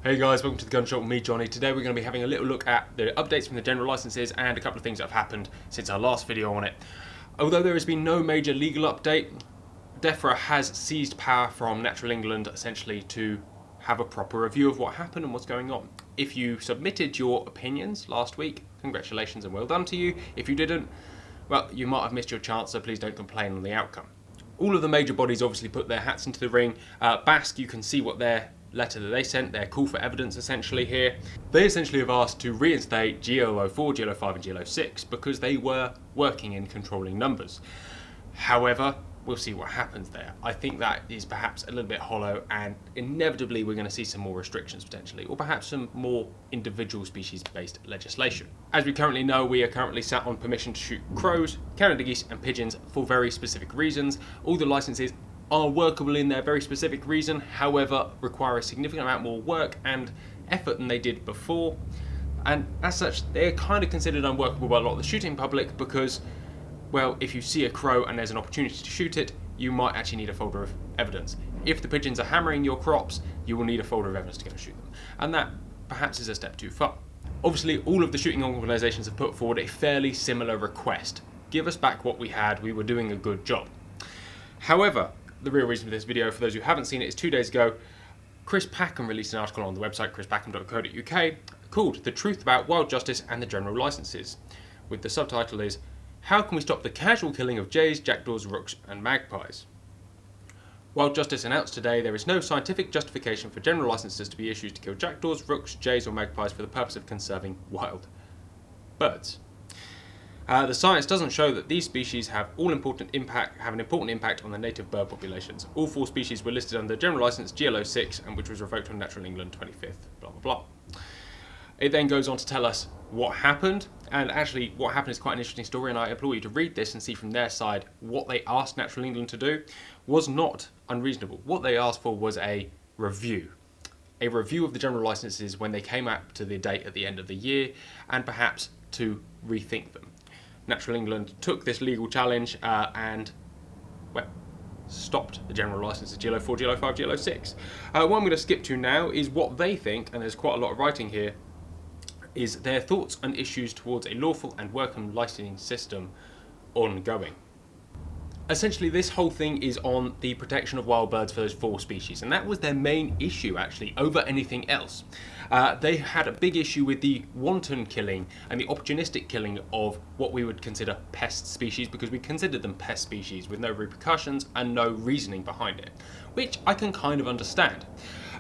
Hey guys, welcome to the Gun Shop with me, Johnny. Today we're going to be having a little look at the updates from the general licenses and a couple of things that have happened since our last video on it. Although there has been no major legal update, DEFRA has seized power from Natural England essentially to have a proper review of what happened and what's going on. If you submitted your opinions last week, congratulations and well done to you. If you didn't, well, you might have missed your chance, so please don't complain on the outcome. All of the major bodies obviously put their hats into the ring. BASC, you can see what their letter that they sent, their call for evidence essentially here. They essentially have asked to reinstate GLO4, GLO5 and GLO6 because they were working in controlling numbers. However, we'll see what happens there. I think that is perhaps a little bit hollow, and inevitably we're going to see some more restrictions potentially, or perhaps some more individual species based legislation. As we currently know, we are currently sat on permission to shoot crows, Canada geese and pigeons for very specific reasons. All the licenses are workable in their very specific reason, however require a significant amount more work and effort than they did before, and as such they're kind of considered unworkable by a lot of the shooting public because, well, if you see a crow and there's an opportunity to shoot it, you might actually need a folder of evidence. If the pigeons are hammering your crops, you will need a folder of evidence to go and shoot them, and that perhaps is a step too far. Obviously all of the shooting organisations have put forward a fairly similar request. Give us back what we had, we were doing a good job. However, the real reason for this video, for those who haven't seen it, is 2 days ago, Chris Packham released an article on the website chrispackham.co.uk called The Truth About Wild Justice and the General Licenses, with the subtitle is How Can We Stop the Casual Killing of Jays, Jackdaws, Rooks and Magpies? Wild Justice announced today there is no scientific justification for general licenses to be issued to kill jackdaws, rooks, jays or magpies for the purpose of conserving wild birds. The science doesn't show that these species have an important impact on the native bird populations. All 4 species were listed under General License GLO6, and which was revoked on Natural England 25th, blah blah blah. It then goes on to tell us what happened, and actually what happened is quite an interesting story, and I implore you to read this and see from their side what they asked Natural England to do was not unreasonable. What they asked for was a review of the general licenses when they came up to the date at the end of the year, and perhaps to rethink them. Natural England took this legal challenge and, well, stopped the general licenses GLO4, GLO5, GLO6. What I'm going to skip to now is what they think, and there's quite a lot of writing here, is their thoughts and issues towards a lawful and workable licensing system ongoing. Essentially, this whole thing is on the protection of wild birds for those 4 species, and that was their main issue actually, over anything else. They had a big issue with the wanton killing and the opportunistic killing of what we would consider pest species, because we considered them pest species with no repercussions and no reasoning behind it, which I can kind of understand.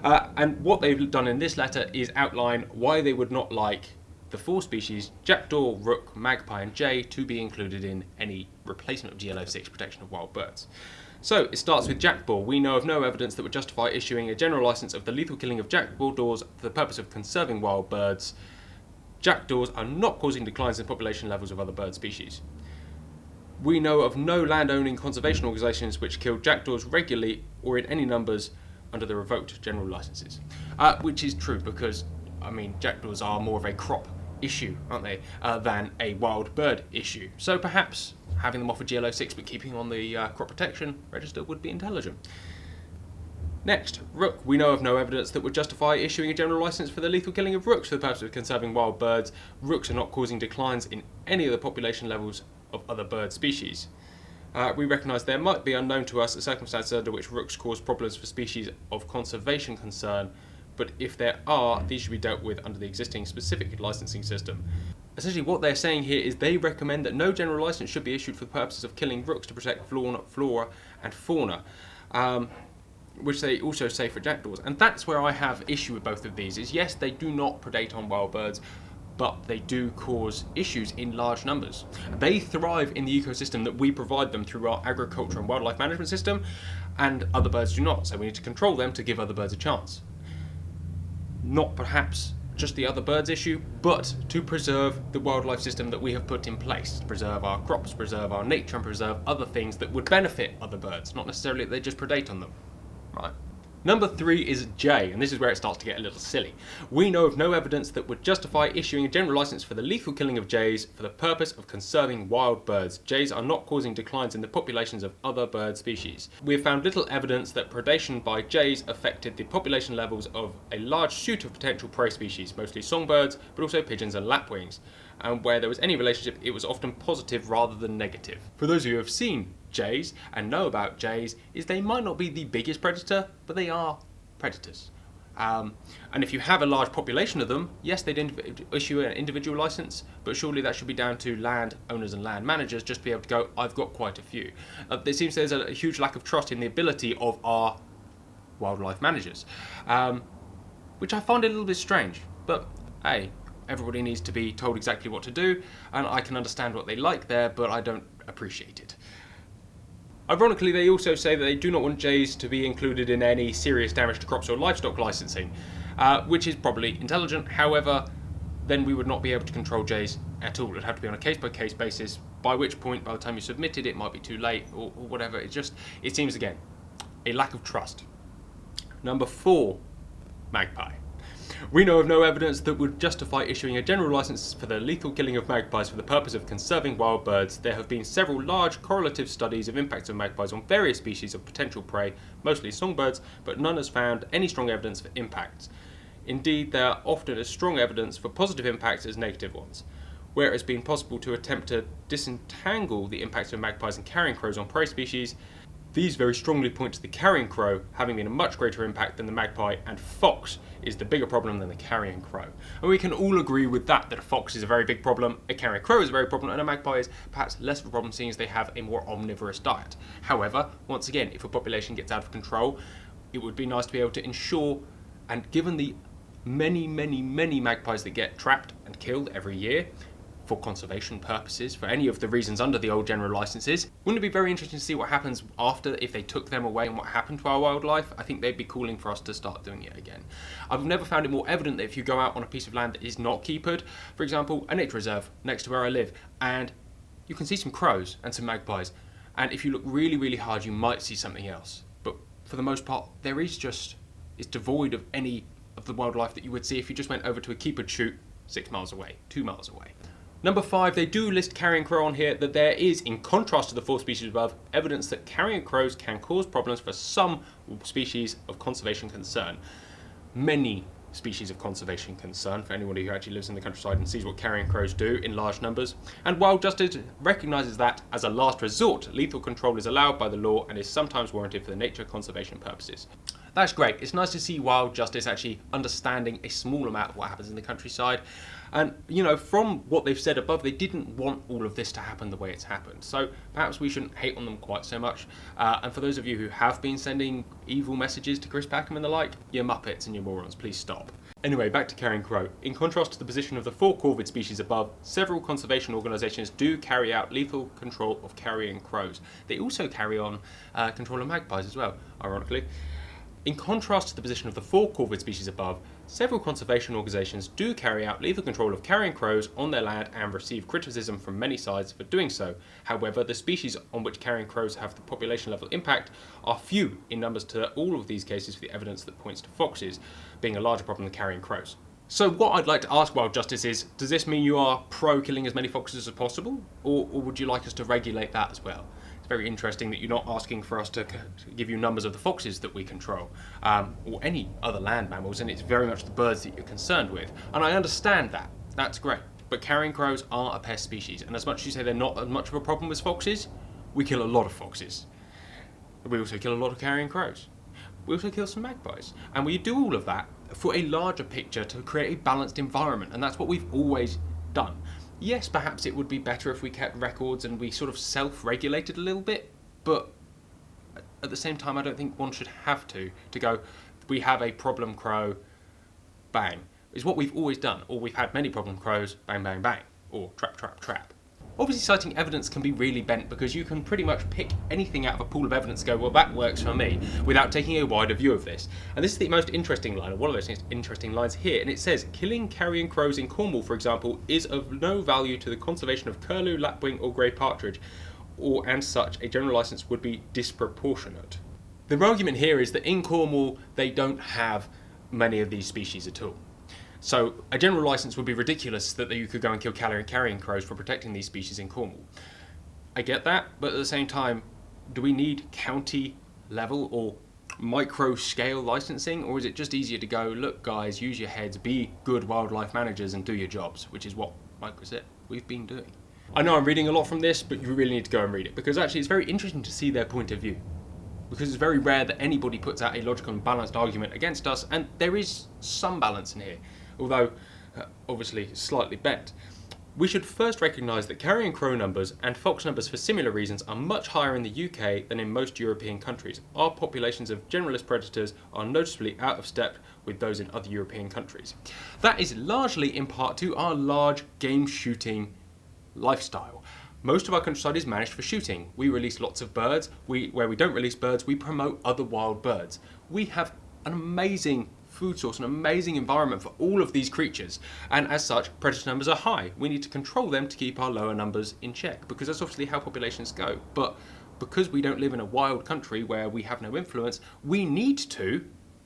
And what they've done in this letter is outline why they would not like the 4 species, jackdaw, rook, magpie and jay, to be included in any replacement of GLO6 protection of wild birds. So it starts with jackdaw. We know of no evidence that would justify issuing a general license of the lethal killing of jackdaws for the purpose of conserving wild birds. Jackdaws are not causing declines in population levels of other bird species. We know of no land-owning conservation organisations which kill jackdaws regularly or in any numbers under the revoked general licenses. Which is true because, I mean, jackdaws are more of a crop issue, aren't they, than a wild bird issue. So perhaps having them off a GLO6 but keeping on the crop protection register would be intelligent. Next, rook. We know of no evidence that would justify issuing a general licence for the lethal killing of rooks for the purpose of conserving wild birds. Rooks are not causing declines in any of the population levels of other bird species. We recognise there might be unknown to us a circumstance under which rooks cause problems for species of conservation concern, but if there are, these should be dealt with under the existing specific licensing system. Essentially what they're saying here is they recommend that no general license should be issued for the purposes of killing rooks to protect flora and fauna, which they also say for jackdaws. And that's where I have issue with both of these, is yes, they do not predate on wild birds, but they do cause issues in large numbers. They thrive in the ecosystem that we provide them through our agriculture and wildlife management system, and other birds do not, so we need to control them to give other birds a chance. Not perhaps just the other birds issue, but to preserve the wildlife system that we have put in place, to preserve our crops, preserve our nature and preserve other things that would benefit other birds, not necessarily that they just predate on them. Right. Number 3 is J, and this is where it starts to get a little silly. We know of no evidence that would justify issuing a general license for the lethal killing of jays for the purpose of conserving wild birds. Jays are not causing declines in the populations of other bird species. We have found little evidence that predation by jays affected the population levels of a large suite of potential prey species, mostly songbirds, but also pigeons and lapwings. And where there was any relationship, it was often positive rather than negative. For those of you who have seen jays and know about jays, is they might not be the biggest predator, but they are predators. And if you have a large population of them, yes, they'd issue an individual license, but surely that should be down to land owners and land managers just to be able to go, I've got quite a few. It seems there's a huge lack of trust in the ability of our wildlife managers, which I find a little bit strange, but hey, everybody needs to be told exactly what to do, and I can understand what they like there, but I don't appreciate it. Ironically, they also say that they do not want jays to be included in any serious damage to crops or livestock licensing, which is probably intelligent. However, then we would not be able to control jays at all. It would have to be on a case-by-case basis, by which point, by the time you submitted, it might be too late or whatever. It seems, again, a lack of trust. Number 4, Magpie. We know of no evidence that would justify issuing a general license for the lethal killing of magpies for the purpose of conserving wild birds. There have been several large correlative studies of impacts of magpies on various species of potential prey, mostly songbirds, but none has found any strong evidence for impacts. Indeed, there are often as strong evidence for positive impacts as negative ones. Where it has been possible to attempt to disentangle the impacts of magpies and carrion crows on prey species, these very strongly point to the carrion crow having been a much greater impact than the magpie, and fox is the bigger problem than the carrion crow. And we can all agree with that a fox is a very big problem, a carrion crow is a very problem, and a magpie is perhaps less of a problem seeing as they have a more omnivorous diet. However, once again, if a population gets out of control, it would be nice to be able to ensure, and given the many magpies that get trapped and killed every year, for conservation purposes, for any of the reasons under the old general licenses. Wouldn't it be very interesting to see what happens after, if they took them away and what happened to our wildlife? I think they'd be calling for us to start doing it again. I've never found it more evident that if you go out on a piece of land that is not keepered, for example, a nature reserve next to where I live, and you can see some crows and some magpies, and if you look really hard, you might see something else. But for the most part, it's devoid of any of the wildlife that you would see if you just went over to a keepered shoot 6 miles away, 2 miles away. Number 5, they do list carrion crow on here, that there is, in contrast to the 4 species above, evidence that carrion crows can cause problems for some species of conservation concern. Many species of conservation concern for anybody who actually lives in the countryside and sees what carrion crows do in large numbers. And while justice recognises that, as a last resort, lethal control is allowed by the law and is sometimes warranted for the nature conservation purposes. That's great. It's nice to see wild justice actually understanding a small amount of what happens in the countryside. And, you know, from what they've said above, they didn't want all of this to happen the way it's happened. So perhaps we shouldn't hate on them quite so much. And for those of you who have been sending evil messages to Chris Packham and the like, you're muppets and you're morons, please stop. Anyway, back to carrion crow. In contrast to the position of the 4 corvid species above, several conservation organisations do carry out lethal control of carrion crows. They also carry on control of magpies as well, ironically. In contrast to the position of the 4 corvid species above, several conservation organisations do carry out lethal control of carrion crows on their land and receive criticism from many sides for doing so. However, the species on which carrion crows have the population level impact are few in numbers to all of these cases, for the evidence that points to foxes being a larger problem than carrion crows. So what I'd like to ask Wild Justice is, does this mean you are pro killing as many foxes as possible, or would you like us to regulate that as well? Very interesting that you're not asking for us to give you numbers of the foxes that we control, or any other land mammals, and it's very much the birds that you're concerned with. And I understand that. That's great. But carrion crows are a pest species, and as much as you say they're not as much of a problem as foxes, we kill a lot of foxes. We also kill a lot of carrion crows. We also kill some magpies. And we do all of that for a larger picture to create a balanced environment, and that's what we've always done. Yes, perhaps it would be better if we kept records and we sort of self-regulated a little bit, but at the same time, I don't think one should have to go, we have a problem crow, bang. It's what we've always done, or we've had many problem crows, bang, bang, bang, or trap, trap, trap. Obviously, citing evidence can be really bent because you can pretty much pick anything out of a pool of evidence and go, well, that works for me, without taking a wider view of this. And this is the most interesting line, or one of those interesting lines here, and it says, killing carrion crows in Cornwall, for example, is of no value to the conservation of curlew, lapwing, or grey partridge, and such a general licence would be disproportionate. The argument here is that in Cornwall, they don't have many of these species at all. So a general licence would be ridiculous that you could go and kill carrion crows for protecting these species in Cornwall. I get that, but at the same time, do we need county level or micro scale licensing, or is it just easier to go, look guys, use your heads, be good wildlife managers and do your jobs, which is what, like I said, we've been doing. I know I'm reading a lot from this, but you really need to go and read it, because actually it's very interesting to see their point of view, because it's very rare that anybody puts out a logical and balanced argument against us, and there is some balance in here, although obviously slightly bent. We should first recognise that carrion crow numbers and fox numbers for similar reasons are much higher in the UK than in most European countries. Our populations of generalist predators are noticeably out of step with those in other European countries. That is largely in part to our large game shooting lifestyle. Most of our countryside is managed for shooting. We release lots of birds. Where we don't release birds, we promote other wild birds. We have an amazing food source, an amazing environment for all of these creatures, and as such predator numbers are high. We need to control them to keep our lower numbers in check, because that's obviously how populations go. But because we don't live in a wild country where we have no influence, we need to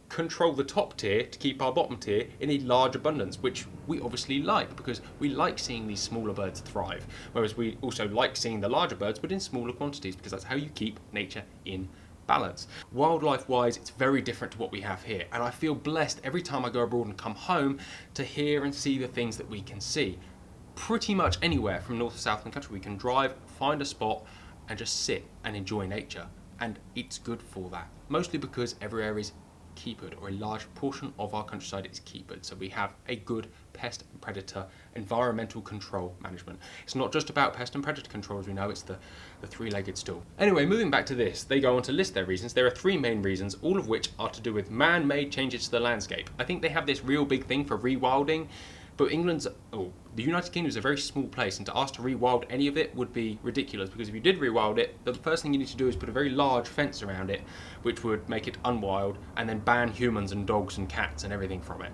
control the top tier to keep our bottom tier in a large abundance, which we obviously like, because we like seeing these smaller birds thrive, whereas we also like seeing the larger birds but in smaller quantities, because that's how you keep nature in balance. Wildlife wise, it's very different to what we have here, and I feel blessed every time I go abroad and come home to hear and see the things that we can see. Pretty much anywhere from north to south in the country we can drive, find a spot and just sit and enjoy nature, and it's good for that, mostly because every area is keepered, or a large portion of our countryside is keepered, so we have a good pest and predator environmental control management. It's not just about pest and predator control, as we know, it's the three-legged stool. Anyway, moving back to this, they go on to list their reasons. There are three main reasons, all of which are to do with man-made changes to the landscape. I think they have this real big thing for rewilding, but the United Kingdom is a very small place, and to ask to rewild any of it would be ridiculous, because if you did rewild it, the first thing you need to do is put a very large fence around it, which would make it unwild, and then ban humans and dogs and cats and everything from it.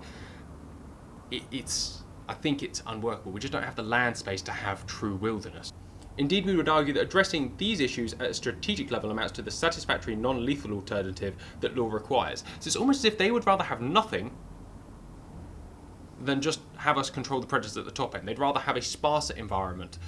I think it's unworkable. We just don't have the land space to have true wilderness. Indeed, we would argue that addressing these issues at a strategic level amounts to the satisfactory non-lethal alternative that law requires. So it's almost as if they would rather have nothing than just have us control the predators at the top end. They'd rather have a sparser environment,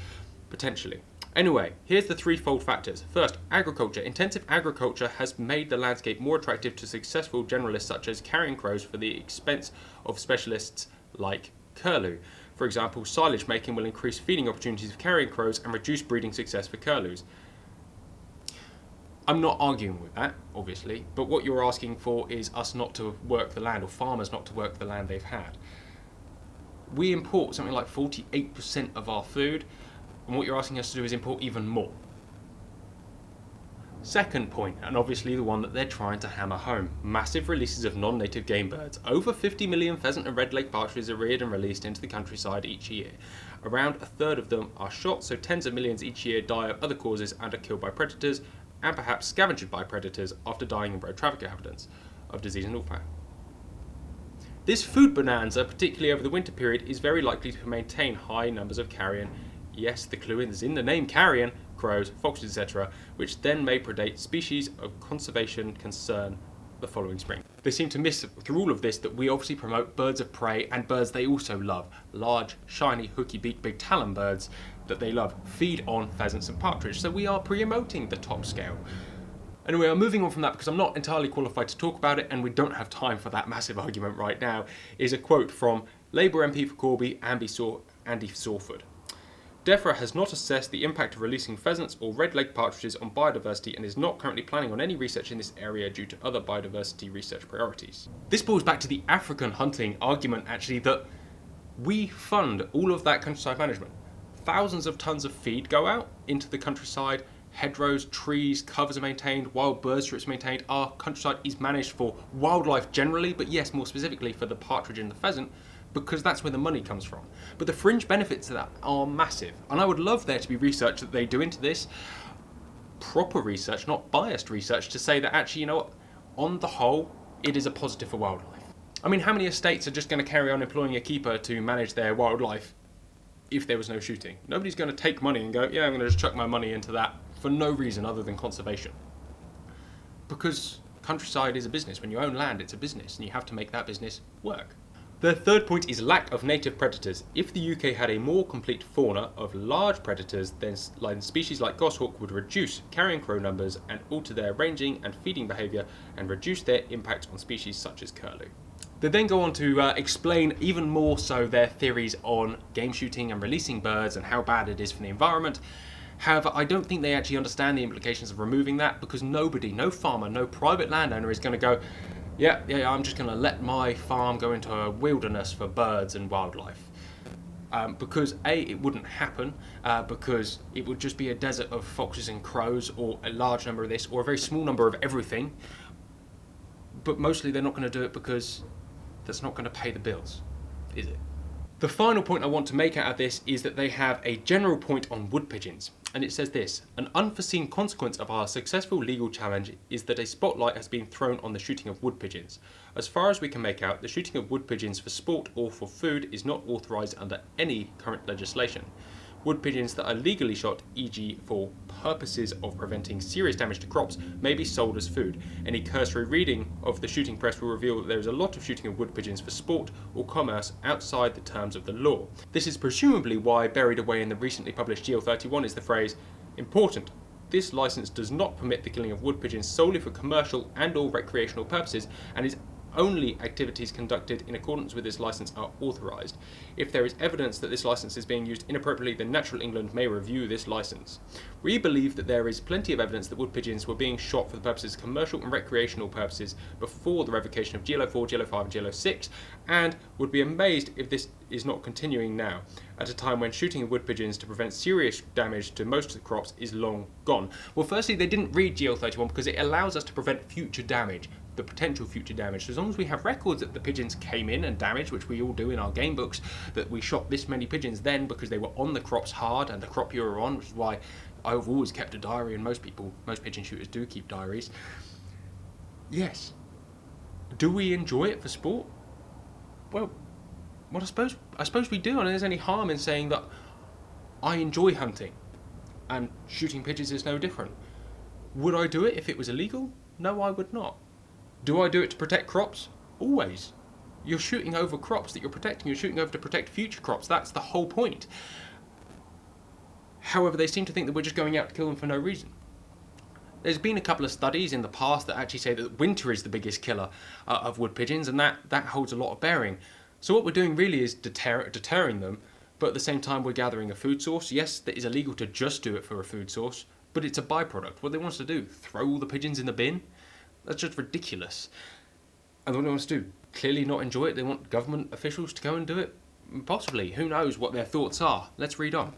potentially. Anyway, here's the threefold factors. First, agriculture. Intensive agriculture has made the landscape more attractive to successful generalists such as carrion crows for the expense of specialists like curlew. For example, silage making will increase feeding opportunities for carrion crows and reduce breeding success for curlews. I'm not arguing with that, obviously, but what you're asking for is us not to work the land, or farmers not to work the land they've had. We import something like 48% of our food, and what you're asking us to do is import even more. Second point, and obviously the one that they're trying to hammer home, massive releases of non-native game birds. Over 50 million pheasant and red-lake partridges are reared and released into the countryside each year. Around a third of them are shot, so tens of millions each year die of other causes and are killed by predators, and perhaps scavenged by predators after dying in road traffic accidents of disease and warfare. This food bonanza, particularly over the winter period, is very likely to maintain high numbers of carrion. Yes, the clue is in the name carrion, crows, foxes, etc., which then may predate species of conservation concern the following spring. They seem to miss through all of this that we obviously promote birds of prey and birds they also love. Large, shiny, hooky beak, big talon birds that they love feed on pheasants and partridge, so we are promoting the top scale. Anyway, I'm moving on from that because I'm not entirely qualified to talk about it, and we don't have time for that massive argument right now, is a quote from Labour MP for Corby, Andy Sawford. DEFRA has not assessed the impact of releasing pheasants or red-legged partridges on biodiversity and is not currently planning on any research in this area due to other biodiversity research priorities. This boils back to the African hunting argument, actually, that we fund all of that countryside management. Thousands of tons of feed go out into the countryside, hedgerows, trees, covers are maintained, wild bird strips maintained. Our countryside is managed for wildlife generally, but yes, more specifically for the partridge and the pheasant, because that's where the money comes from. But the fringe benefits of that are massive, and I would love there to be research that they do into this, proper research, not biased research, to say that actually, you know what, on the whole, it is a positive for wildlife. I mean, how many estates are just going to carry on employing a keeper to manage their wildlife if there was no shooting? Nobody's going to take money and go, yeah, I'm going to just chuck my money into that for no reason other than conservation. Because Countryside is a business. When you own land, it's a business, and you have to make that business work. The third point is lack of native predators. If the UK had a more complete fauna of large predators, then species like goshawk would reduce carrion crow numbers and alter their ranging and feeding behaviour and reduce their impact on species such as curlew. They then go on to explain even more so their theories on game shooting and releasing birds and how bad it is for the environment. However, I don't think they actually understand the implications of removing that, because nobody, no farmer, no private landowner is going to go, yeah, I'm just going to let my farm go into a wilderness for birds and wildlife. Because A, it wouldn't happen, because it would just be a desert of foxes and crows, or a large number of this, or a very small number of everything. But mostly they're not going to do it because that's not going to pay the bills, is it? The final point I want to make out of this is that they have a general point on wood pigeons. And it says this: an unforeseen consequence of our successful legal challenge is that a spotlight has been thrown on the shooting of wood pigeons. As far as we can make out, the shooting of wood pigeons for sport or for food is not authorised under any current legislation. Wood pigeons that are legally shot, e.g. for purposes of preventing serious damage to crops, may be sold as food. Any cursory reading of the shooting press will reveal that there is a lot of shooting of wood pigeons for sport or commerce outside the terms of the law. This is presumably why buried away in the recently published GL31 is the phrase, "Important. This licence does not permit the killing of wood pigeons solely for commercial and or recreational purposes, and is only activities conducted in accordance with this licence are authorised. If there is evidence that this licence is being used inappropriately, then Natural England may review this licence. We believe that there is plenty of evidence that wood pigeons were being shot for the purposes of commercial and recreational purposes before the revocation of GL04, GL05 and GL06, and would be amazed if this is not continuing now, at a time when shooting of wood pigeons to prevent serious damage to most of the crops is long gone." Well, firstly, they didn't read GL31 because it allows us to prevent future damage, the potential future damage. So as long as we have records that the pigeons came in and damaged, which we all do in our game books, that we shot this many pigeons then because they were on the crops hard and the crop you were on, which is why I've always kept a diary, and most pigeon shooters do keep diaries. Yes. Do we enjoy it for sport? Well, I suppose we do, and there's any harm in saying that I enjoy hunting, and shooting pigeons is no different. Would I do it if it was illegal? No, I would not. Do I do it to protect crops? Always. You're shooting over crops that you're protecting. You're shooting over to protect future crops. That's the whole point. However, they seem to think that we're just going out to kill them for no reason. There's been a couple of studies in the past that actually say that winter is the biggest killer of wood pigeons, and that holds a lot of bearing. So what we're doing really is deterring them, but at the same time we're gathering a food source. Yes, it is illegal to just do it for a food source, but it's a byproduct. What they want us to do, throw all the pigeons in the bin? That's just ridiculous. And what they want us to do, clearly not enjoy it. They want government officials to go and do it? Possibly. Who knows what their thoughts are. Let's read on.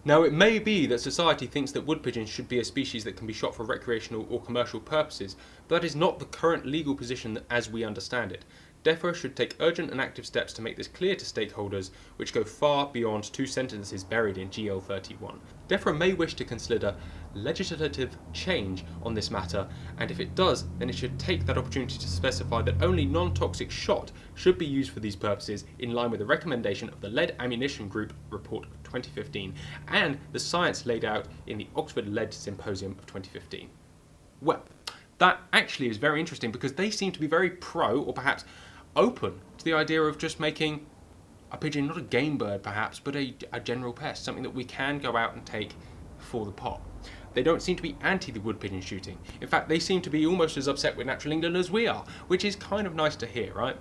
Now, it may be that society thinks that wood pigeons should be a species that can be shot for recreational or commercial purposes, but that is not the current legal position as we understand it. DEFRA should take urgent and active steps to make this clear to stakeholders, which go far beyond two sentences buried in GL31. DEFRA may wish to consider legislative change on this matter, and if it does, then it should take that opportunity to specify that only non-toxic shot should be used for these purposes, in line with the recommendation of the Lead Ammunition Group report of 2015 and the science laid out in the Oxford Lead Symposium of 2015. Well, that actually is very interesting, because they seem to be very pro, or perhaps open to the idea of just making a pigeon not a game bird perhaps, but a general pest, something that we can go out and take for the pot. They don't seem to be anti the wood pigeon shooting. In fact, they seem to be almost as upset with Natural England as we are, which is kind of nice to hear, right?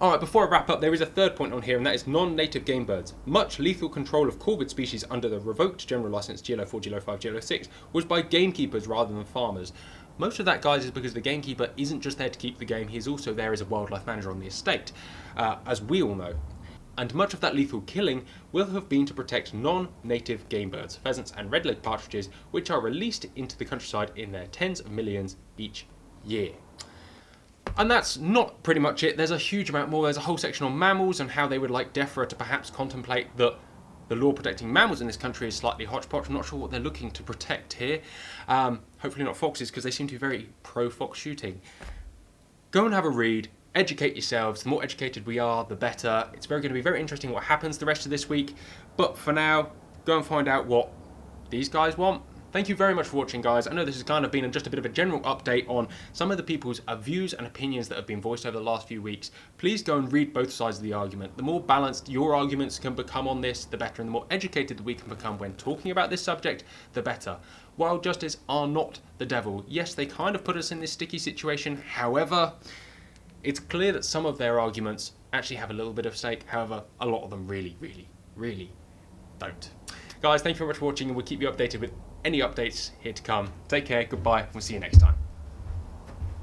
Alright, before I wrap up, there is a third point on here, and that is non-native game birds. Much lethal control of corvid species under the revoked general licence GL04, GL05, GL06 was by gamekeepers rather than farmers. Most of that, guys, is because the gamekeeper isn't just there to keep the game, he is also there as a wildlife manager on the estate, as we all know. And much of that lethal killing will have been to protect non-native game birds, pheasants and red-legged partridges, which are released into the countryside in their tens of millions each year. And that's not pretty much it. There's a huge amount more. There's a whole section on mammals and how they would like DEFRA to perhaps contemplate that the law protecting mammals in this country is slightly hodgepodge. I'm not sure what they're looking to protect here. Hopefully not foxes, because they seem to be very pro-fox shooting. Go and have a read. Educate yourselves. The more educated we are, the better. It's going to be very interesting what happens the rest of this week. But for now, go and find out what these guys want. Thank you very much for watching, guys. I know this has kind of been just a bit of a general update on some of the people's views and opinions that have been voiced over the last few weeks. Please go and read both sides of the argument. The more balanced your arguments can become on this, the better, and the more educated we can become when talking about this subject, the better. Wild justice are not the devil. Yes, they kind of put us in this sticky situation. However, it's clear that some of their arguments actually have a little bit of stake. However, a lot of them really don't. Guys, thank you very much for watching, and we'll keep you updated with any updates here to come. Take care, goodbye, we'll see you next time.